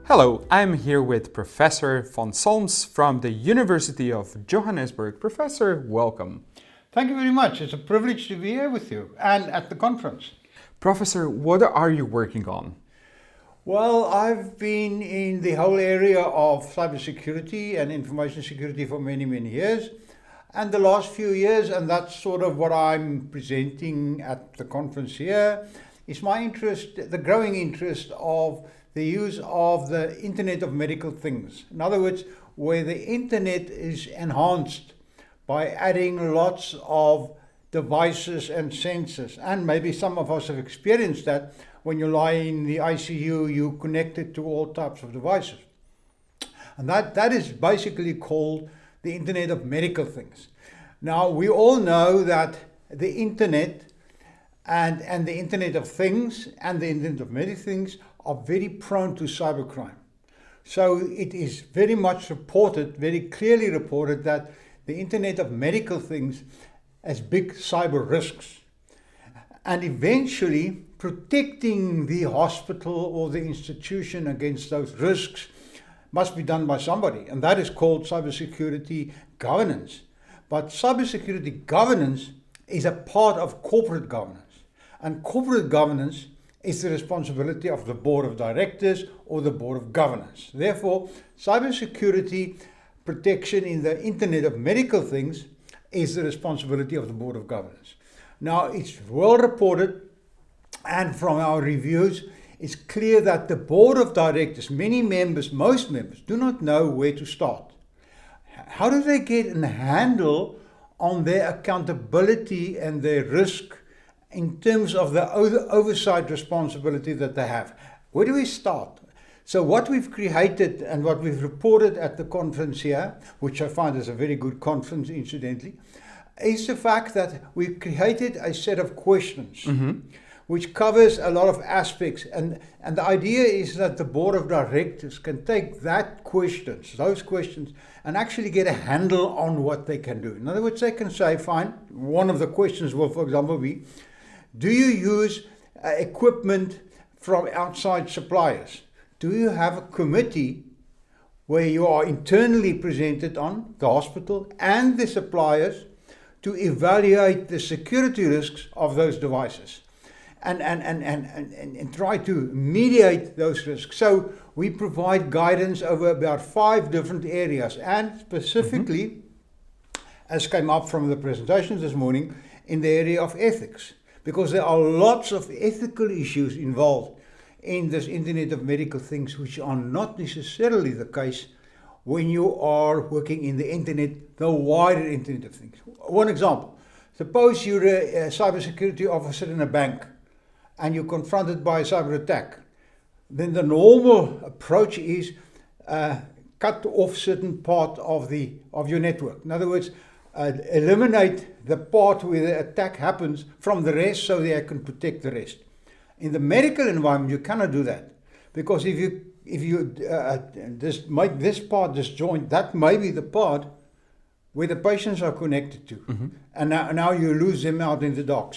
Hello, I'm here with Professor Von Solms from the University of Johannesburg. Professor, welcome. Thank you very much. It's a privilege to be here with you and at the conference. Professor, what are you working on? Well, I've been in the whole area of cybersecurity and information security for many, many years. And the last few years, and that's sort of what I'm presenting at the conference here, is my interest, the growing interest of the use of the Internet of Medical Things. In other words, where the Internet is enhanced by adding lots of devices and sensors. And maybe some of us have experienced that when you lie in the ICU, you connect it to all types of devices. And that is basically called the Internet of Medical Things. Now, we all know that the Internet and the Internet of Things and the Internet of Medical Things are very prone to cybercrime. So it is very much reported, very clearly reported, that the Internet of Medical Things has big cyber risks. And eventually, protecting the hospital or the institution against those risks must be done by somebody, and that is called cybersecurity governance. But cybersecurity governance is a part of corporate governance, and corporate governance is the responsibility of the board of directors or the board of governors. Therefore, cybersecurity protection in the Internet of Medical Things is the responsibility of the board of governors. Now, it's well reported, and from our reviews, it's clear that the board of directors, most members, do not know where to start. How do they get a handle on their accountability and their risk in terms of the oversight responsibility that they have? Where do we start? So what we've created and what we've reported at the conference here, which I find is a very good conference incidentally, is the fact that we've created a set of questions which covers a lot of aspects. And the idea is that the board of directors can take those questions, and actually get a handle on what they can do. In other words, they can say, fine, one of the questions will, for example, be, do you use equipment from outside suppliers? Do you have a committee where you are internally presented on the hospital and the suppliers to evaluate the security risks of those devices and try to mediate those risks? So we provide guidance over about 5 different areas, and specifically, as came up from the presentations this morning, in the area of ethics, because there are lots of ethical issues involved in this Internet of Medical Things, which are not necessarily the case when you are working in the Internet, the wider Internet of Things. One example, suppose you're a cybersecurity officer in a bank and you're confronted by a cyber attack. Then the normal approach is cut off certain part of your network. In other words, eliminate the part where the attack happens from the rest so they can protect the rest. In the medical environment, you cannot do that, because if you make this part disjoint, that may be the part where the patients are connected to, and now you lose them out in the dark.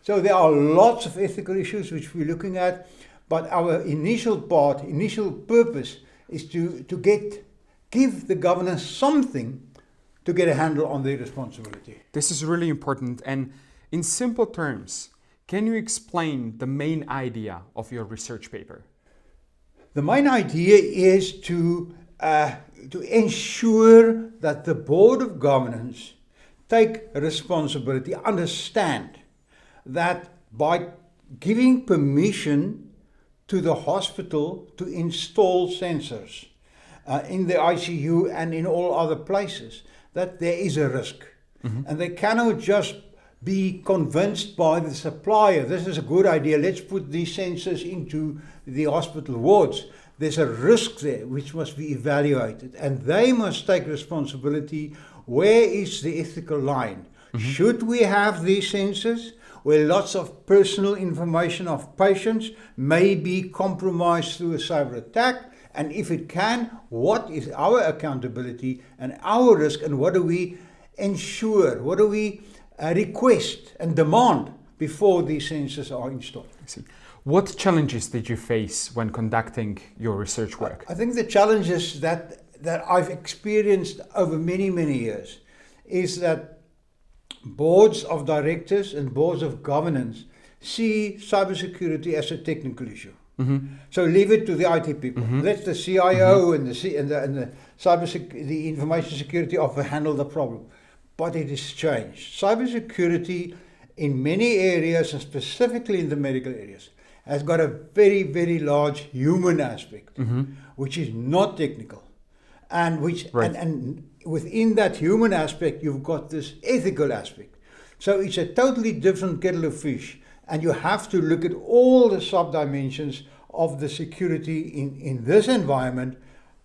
So there are lots of ethical issues which we're looking at, but our initial purpose is to give the governors something to get a handle on their responsibility. This is really important, and in simple terms, can you explain the main idea of your research paper? The main idea is to ensure that the board of governance take responsibility, understand that by giving permission to the hospital to install sensors in the ICU and in all other places, that there is a risk. And they cannot just be convinced by the supplier, this is a good idea, let's put these sensors into the hospital wards. There's a risk there which must be evaluated, and they must take responsibility. Where is the ethical line? Should we have these sensors where lots of personal information of patients may be compromised through a cyber attack? And if it can, what is our accountability and our risk, and what do we ensure? What do we request and demand before these sensors are installed. I see. What challenges did you face when conducting your research work? I think the challenges that I've experienced over many, many years is that boards of directors and boards of governance see cybersecurity as a technical issue. So leave it to the IT people. Let the CIO and the information security officer handle the problem. But it has changed. Cybersecurity in many areas, and specifically in the medical areas, has got a very, very large human aspect, which is not technical. And which and within that human aspect, you've got this ethical aspect. So it's a totally different kettle of fish. And you have to look at all the sub-dimensions of the security in this environment,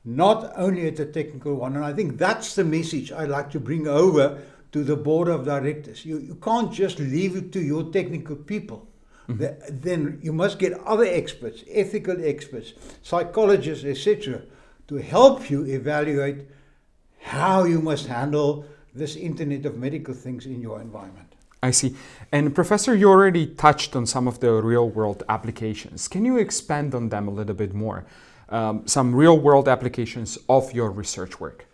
not only at the technical one. And I think that's the message I like to bring over to the board of directors. You can't just leave it to your technical people. Then you must get other experts, ethical experts, psychologists, etc., to help you evaluate how you must handle this Internet of Medical Things in your environment. I see. And Professor, you already touched on some of the real-world applications. Can you expand on them a little bit more? Some real-world applications of your research work.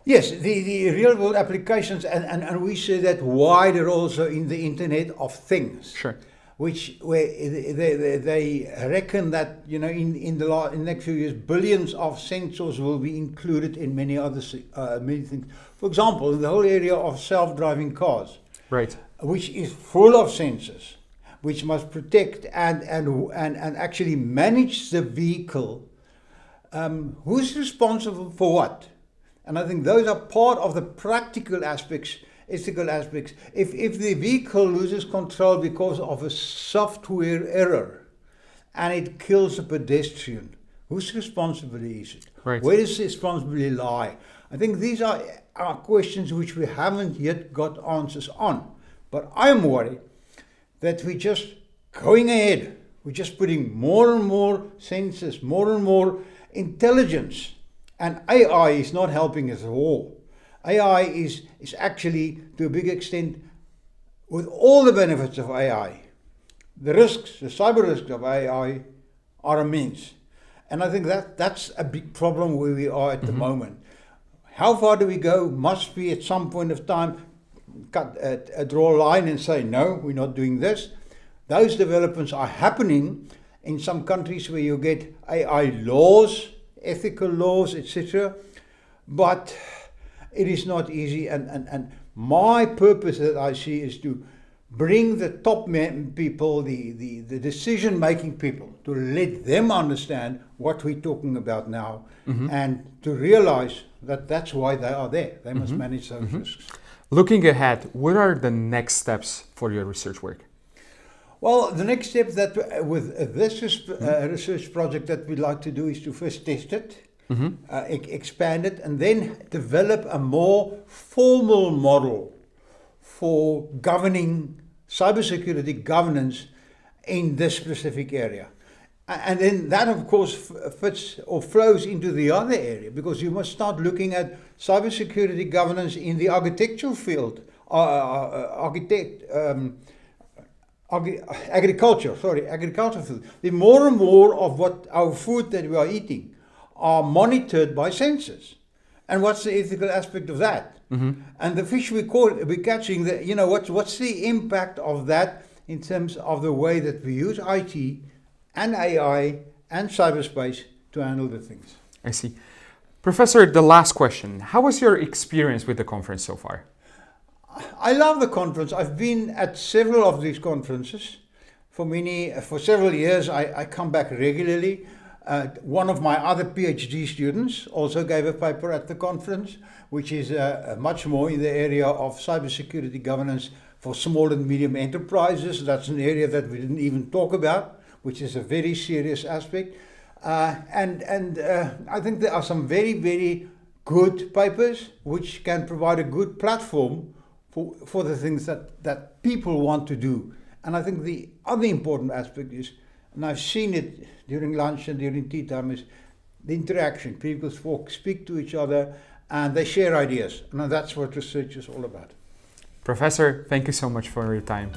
Yes, the real-world applications, and we say that wider also in the Internet of Things. Sure. Where they reckon that, you know, in the next few years, billions of sensors will be included in many other many things. For example, in the whole area of self-driving cars. Right. Which is full of sensors, which must protect and actually manage the vehicle. Who's responsible for what? And I think those are part of the practical aspects, ethical aspects. If the vehicle loses control because of a software error and it kills a pedestrian, whose responsibility is it? Right. Where does the responsibility lie? I think these are questions which we haven't yet got answers on. But I'm worried that we're just going ahead. We're just putting more and more sensors, more and more intelligence. And AI is not helping us at all. AI is actually, to a big extent, with all the benefits of AI, the risks, the cyber risks of AI are immense. And I think that's a big problem where we are at the moment. How far do we go? Must we at some point of time draw a line and say, no, we're not doing this? Those developments are happening in some countries where you get AI laws, ethical laws, etc. But it is not easy. And my purpose that I see is to bring the top people, the decision-making people, to let them understand what we're talking about now, and to realize that that's why they are there. They must manage those risks. Looking ahead, what are the next steps for your research work? Well, the next step that with this research project that we'd like to do is to first test it, expand it, and then develop a more formal model for governing cybersecurity governance in this specific area. And then that, of course, fits or flows into the other area, because you must start looking at cybersecurity governance in the architectural field, agriculture field. The more and more of what our food that we are eating are monitored by sensors. And what's the ethical aspect of that? And the fish we're catching, what's the impact of that in terms of the way that we use IT and AI and cyberspace to handle the things. I see. Professor, the last question. How was your experience with the conference so far? I love the conference. I've been at several of these conferences. For several years, I come back regularly. One of my other PhD students also gave a paper at the conference, which is much more in the area of cybersecurity governance for small and medium enterprises. That's an area that we didn't even talk about, which is a very serious aspect. And I think there are some very, very good papers which can provide a good platform for the things that people want to do. And I think the other important aspect is, and I've seen it during lunch and during tea time, is the interaction. People speak to each other and they share ideas. And that's what research is all about. Professor, thank you so much for your time.